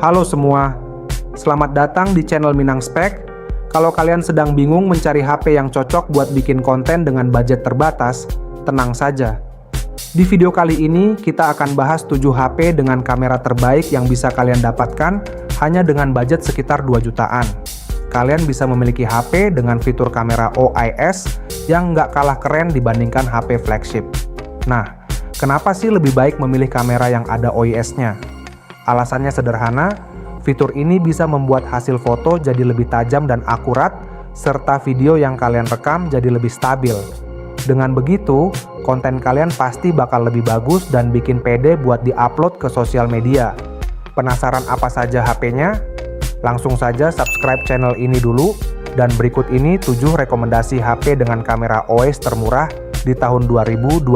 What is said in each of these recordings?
Halo semua, selamat datang di channel Minang Spek. Kalau kalian sedang bingung mencari HP yang cocok buat bikin konten dengan budget terbatas, tenang saja. Di video kali ini, kita akan bahas 7 HP dengan kamera terbaik yang bisa kalian dapatkan hanya dengan budget sekitar 2 jutaan. Kalian bisa memiliki HP dengan fitur kamera OIS yang nggak kalah keren dibandingkan HP flagship. Nah, kenapa sih lebih baik memilih kamera yang ada OIS-nya? Alasannya sederhana, fitur ini bisa membuat hasil foto jadi lebih tajam dan akurat, serta video yang kalian rekam jadi lebih stabil. Dengan begitu, konten kalian pasti bakal lebih bagus dan bikin pede buat di-upload ke sosial media. Penasaran apa saja HP-nya? Langsung saja subscribe channel ini dulu, dan berikut ini 7 rekomendasi HP dengan kamera OIS termurah di tahun 2024.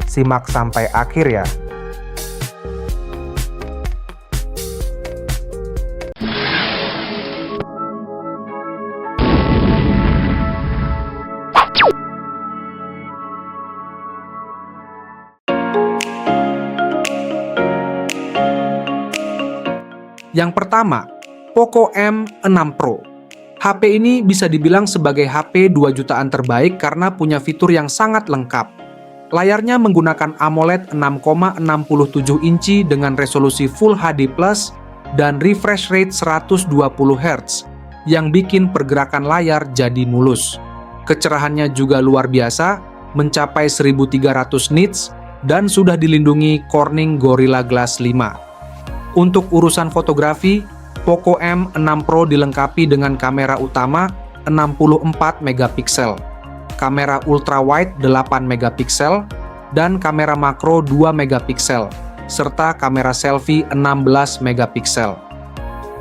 Simak sampai akhir ya. Yang pertama, Poco M6 Pro. HP ini bisa dibilang sebagai HP 2 jutaan terbaik karena punya fitur yang sangat lengkap. Layarnya menggunakan AMOLED 6,67 inci dengan resolusi Full HD Plus dan refresh rate 120 Hz yang bikin pergerakan layar jadi mulus. Kecerahannya juga luar biasa, mencapai 1300 nits dan sudah dilindungi Corning Gorilla Glass 5. Untuk urusan fotografi, Poco M6 Pro dilengkapi dengan kamera utama 64 megapiksel, kamera ultrawide 8 megapiksel, dan kamera makro 2 megapiksel, serta kamera selfie 16 megapiksel.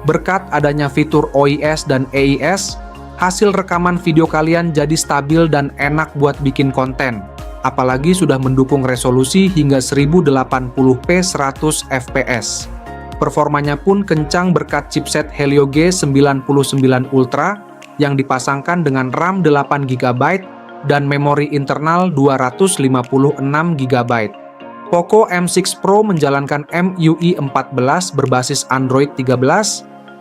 Berkat adanya fitur OIS dan AIS, hasil rekaman video kalian jadi stabil dan enak buat bikin konten, apalagi sudah mendukung resolusi hingga 1080p 100 fps. Performanya pun kencang berkat chipset Helio G99 Ultra yang dipasangkan dengan RAM 8GB dan memori internal 256GB. Poco M6 Pro menjalankan MIUI 14 berbasis Android 13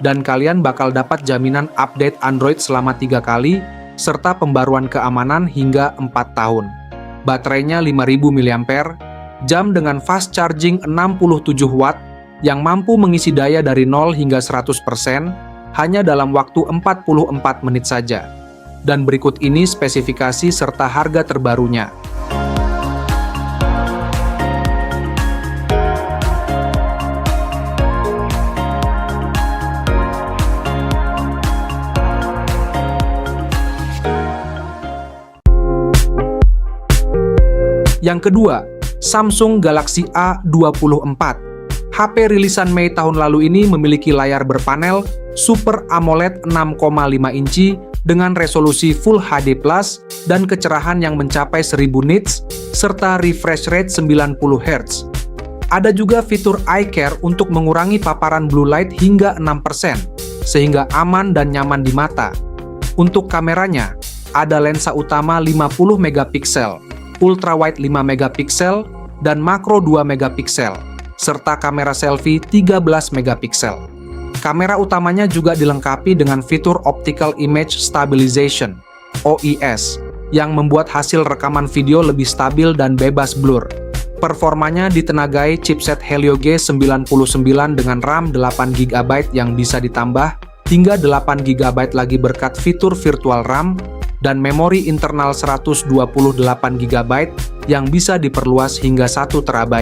dan kalian bakal dapat jaminan update Android selama 3 kali serta pembaruan keamanan hingga 4 tahun. Baterainya 5000 mAh, jam dengan fast charging 67 watt yang mampu mengisi daya dari 0 hingga 100% hanya dalam waktu 44 menit saja. Dan berikut ini spesifikasi serta harga terbarunya. Yang kedua, Samsung Galaxy A24. HP rilisan Mei tahun lalu ini memiliki layar berpanel Super AMOLED 6,5 inci dengan resolusi Full HD Plus dan kecerahan yang mencapai 1000 nits serta refresh rate 90 Hz. Ada juga fitur Eye Care untuk mengurangi paparan blue light hingga 6%, sehingga aman dan nyaman di mata. Untuk kameranya, ada lensa utama 50 megapiksel, ultrawide 5 megapiksel, dan makro 2 megapiksel. Serta kamera selfie 13 megapiksel. Kamera utamanya juga dilengkapi dengan fitur Optical Image Stabilization (OIS) yang membuat hasil rekaman video lebih stabil dan bebas blur. Performanya ditenagai chipset Helio G99 dengan RAM 8GB yang bisa ditambah hingga 8GB lagi berkat fitur virtual RAM dan memori internal 128GB yang bisa diperluas hingga 1 TB.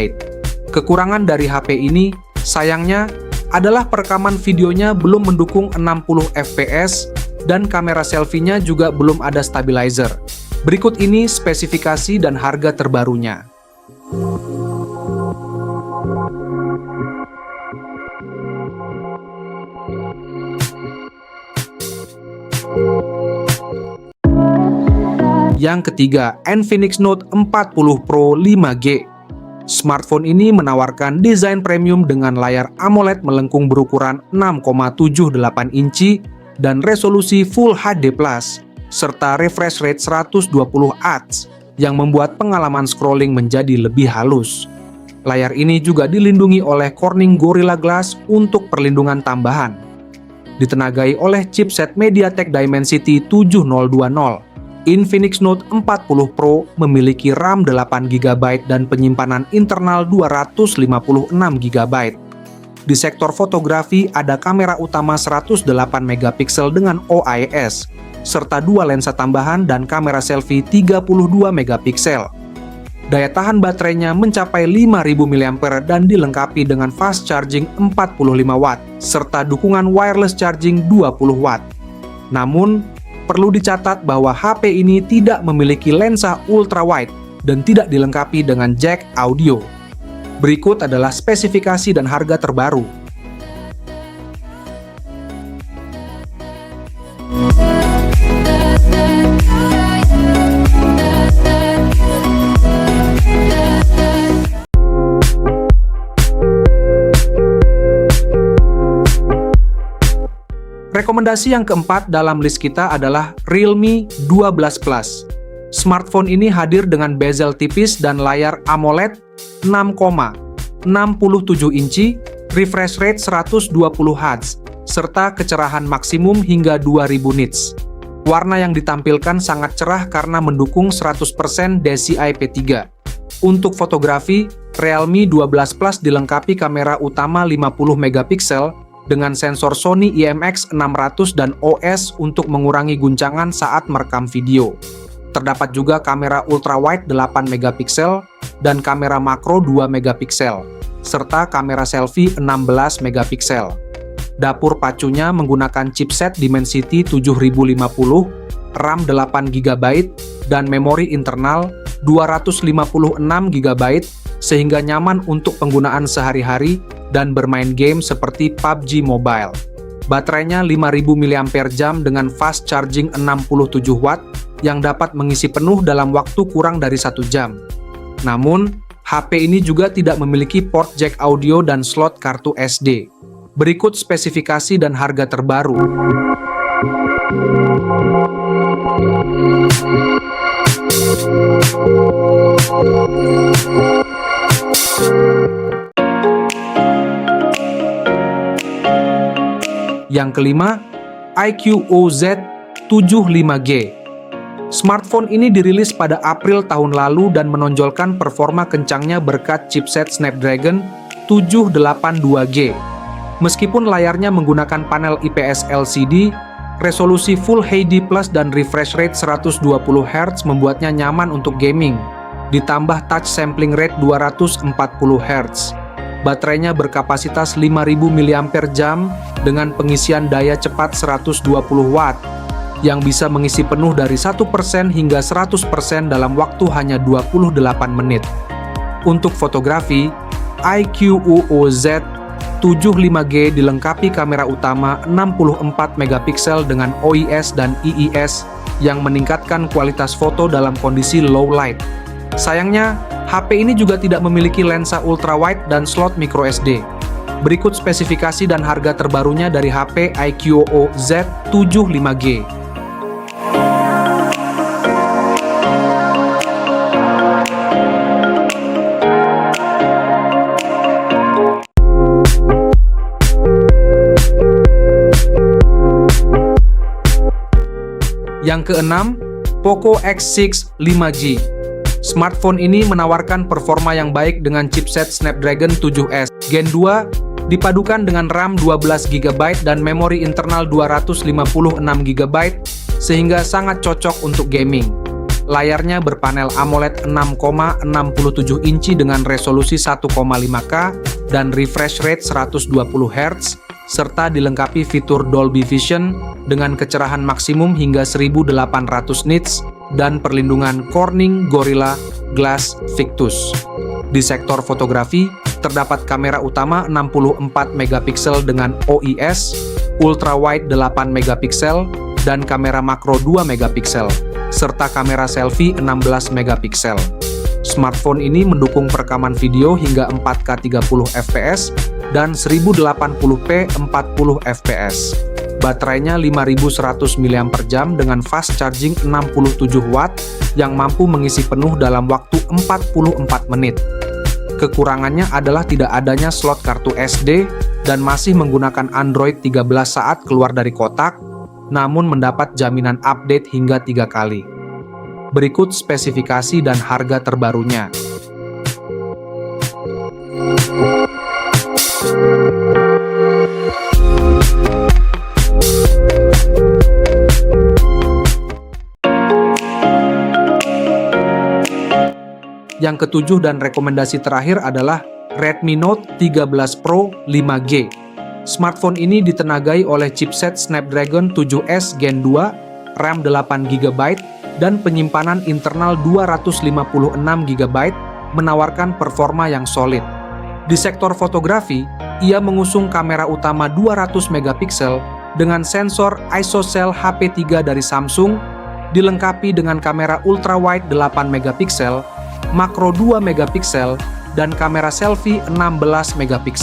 Kekurangan dari HP ini, sayangnya, adalah perekaman videonya belum mendukung 60 fps dan kamera selfie-nya juga belum ada stabilizer. Berikut ini spesifikasi dan harga terbarunya. Yang ketiga, Infinix Note 40 Pro 5G. Smartphone ini menawarkan desain premium dengan layar AMOLED melengkung berukuran 6,78 inci dan resolusi Full HD+, serta refresh rate 120 Hz yang membuat pengalaman scrolling menjadi lebih halus. Layar ini juga dilindungi oleh Corning Gorilla Glass untuk perlindungan tambahan. Ditenagai oleh chipset MediaTek Dimensity 7020. Infinix Note 40 Pro memiliki RAM 8GB dan penyimpanan internal 256GB. Di sektor fotografi ada kamera utama 108MP dengan OIS, serta 2 lensa tambahan dan kamera selfie 32MP. Daya tahan baterainya mencapai 5000 mAh dan dilengkapi dengan fast charging 45W, serta dukungan wireless charging 20W. Namun, perlu dicatat bahwa HP ini tidak memiliki lensa ultrawide dan tidak dilengkapi dengan jack audio. Berikut adalah spesifikasi dan harga terbaru. Rekomendasi yang keempat dalam list kita adalah Realme 12 Plus. Smartphone ini hadir dengan bezel tipis dan layar AMOLED 6,67 inci, refresh rate 120Hz, serta kecerahan maksimum hingga 2000 nits. Warna yang ditampilkan sangat cerah karena mendukung 100% DCI P3. Untuk fotografi, Realme 12 Plus dilengkapi kamera utama 50MP dengan sensor Sony IMX600 dan OS untuk mengurangi guncangan saat merekam video. Terdapat juga kamera ultrawide 8MP dan kamera makro 2MP, serta kamera selfie 16MP. Dapur pacunya menggunakan chipset Dimensity 7050, RAM 8GB, dan memori internal 256GB sehingga nyaman untuk penggunaan sehari-hari dan bermain game seperti PUBG Mobile. Baterainya 5000 mAh dengan fast charging 67W yang dapat mengisi penuh dalam waktu kurang dari 1 jam. Namun, HP ini juga tidak memiliki port jack audio dan slot kartu SD. Berikut spesifikasi dan harga terbaru. Yang kelima, iQOO Z75G. Smartphone ini dirilis pada April tahun lalu dan menonjolkan performa kencangnya berkat chipset Snapdragon 782G. Meskipun layarnya menggunakan panel IPS LCD, resolusi Full HD Plus dan refresh rate 120Hz membuatnya nyaman untuk gaming. Ditambah touch sampling rate 240Hz. Baterainya berkapasitas 5000 mAh dengan pengisian daya cepat 120W yang bisa mengisi penuh dari 1% hingga 100% dalam waktu hanya 28 menit. Untuk fotografi, iQOO Z75G dilengkapi kamera utama 64MP dengan OIS dan IIS yang meningkatkan kualitas foto dalam kondisi low light. Sayangnya, HP ini juga tidak memiliki lensa ultrawide dan slot microSD. Berikut spesifikasi dan harga terbarunya dari HP iQOO Z75G. Yang keenam, Poco X6 5G. Smartphone ini menawarkan performa yang baik dengan chipset Snapdragon 7S Gen 2 dipadukan dengan RAM 12GB dan memori internal 256GB sehingga sangat cocok untuk gaming. Layarnya berpanel AMOLED 6,67 inci dengan resolusi 1,5K dan refresh rate 120Hz serta dilengkapi fitur Dolby Vision dengan kecerahan maksimum hingga 1800 nits dan perlindungan Corning Gorilla Glass Victus. Di sektor fotografi, terdapat kamera utama 64MP dengan OIS, ultrawide 8MP, dan kamera makro 2MP, serta kamera selfie 16MP. Smartphone ini mendukung perekaman video hingga 4K 30fps dan 1080p 40fps. Baterainya 5100 mAh dengan fast charging 67W yang mampu mengisi penuh dalam waktu 44 menit. Kekurangannya adalah tidak adanya slot kartu SD dan masih menggunakan Android 13 saat keluar dari kotak, namun mendapat jaminan update hingga 3 kali. Berikut spesifikasi dan harga terbarunya. Yang ketujuh dan rekomendasi terakhir adalah Redmi Note 13 Pro 5G. Smartphone ini ditenagai oleh chipset Snapdragon 7S Gen 2, RAM 8GB, dan penyimpanan internal 256GB, menawarkan performa yang solid. Di sektor fotografi, ia mengusung kamera utama 200MP dengan sensor ISOCELL HP3 dari Samsung, dilengkapi dengan kamera ultrawide 8MP, makro 2MP, dan kamera selfie 16MP.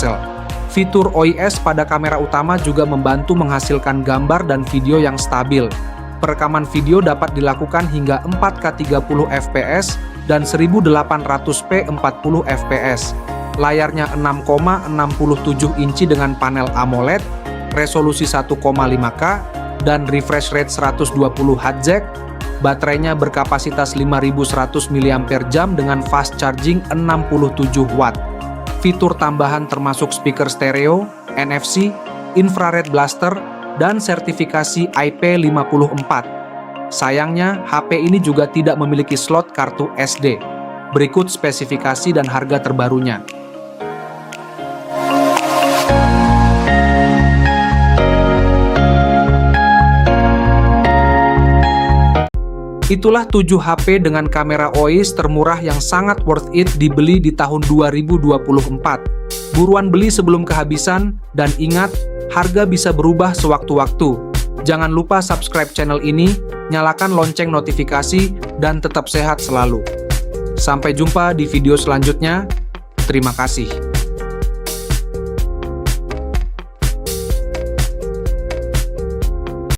Fitur OIS pada kamera utama juga membantu menghasilkan gambar dan video yang stabil. Perekaman video dapat dilakukan hingga 4K 30fps dan 1800p 40fps. Layarnya 6,67 inci dengan panel AMOLED, resolusi 1,5K, dan refresh rate 120Hz. Baterainya berkapasitas 5100 mAh dengan fast charging 67 Watt. Fitur tambahan termasuk speaker stereo, NFC, infrared blaster, dan sertifikasi IP54. Sayangnya, HP ini juga tidak memiliki slot kartu SD. Berikut spesifikasi dan harga terbarunya. Itulah 7 HP dengan kamera OIS termurah yang sangat worth it dibeli di tahun 2024. Buruan beli sebelum kehabisan, dan ingat, harga bisa berubah sewaktu-waktu. Jangan lupa subscribe channel ini, nyalakan lonceng notifikasi, dan tetap sehat selalu. Sampai jumpa di video selanjutnya. Terima kasih.